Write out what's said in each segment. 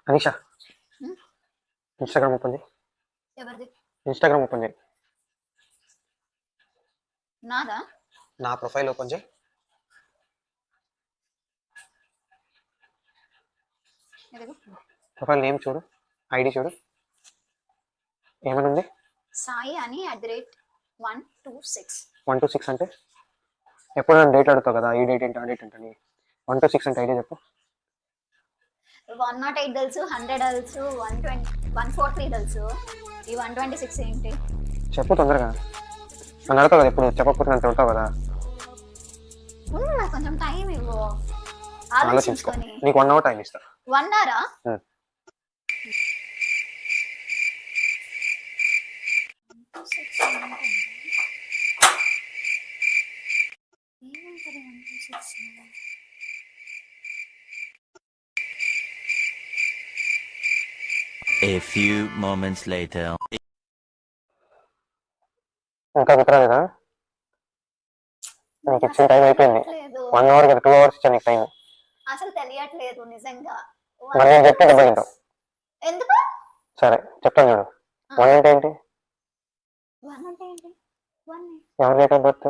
అనిషా హ్మ్? Instagram open చేయి. ఎవరిది? ఇన్స్టాగ్రామ్ ఓపెన్ చేయి. నాదా? నా ప్రొఫైల్ ఓపెన్ చేయి. ఎదుగు. ప్రొఫైల్ నేమ్ చూడు, ఐడి చూడు, ఏమని ఉంది? సాయి అని @126. 1 to 6 అంటే ఎప్పుడు నన్ను డేట్ అడుగుతావు కదా, ఈ డేట్ ఏంటి ఆ డేట్ ఏంటని. 1 to 6 అంటే ఐడియా చెప్పు. 108 తెలుసు, 100 తెలుసు, 120, 143 తెలుసు. ఈ 126 ఏంటి? చెప్పు తొందరగా. నన్ను అడుగుతావు కదా, ఎప్పుడు చెప్పకపోతే నన్ను తిడతావు కదా. ఉండు, నాకు కొంచెం టైం ఇవ్వు ఆలోచించుకో. ఆలోచించుకొని. నీకు 1 hour టైం ఇస్తా. 1 hour? A few moments later. ఇంకా కుదరలేదా? నీకు ఇచ్చిన టైం అయిపోయింది. తెలియట్లేదు. 1 hour కదా, 2 hours ఇచ్చాను నీకు టైం. అసలు తెలియట్లేదు నిజంగా. మరి నేను చెప్తే దెబ్బ తింటావు. ఎందుకు? సరే చెప్తాను చూడు. 1 అంటే ఏంటి? 1 అంటే ఏంటి? 1 ఎవరి డేట్ ఆఫ్ బర్త్?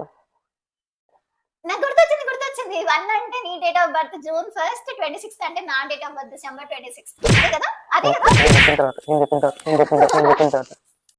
నాకు గుర్తొచ్చింది. 1 అంటే నీ date of birth June 1st, 26th అంటే నా date of birth December 26th. అదే కదా? నేను చెప్పిన తర్వాత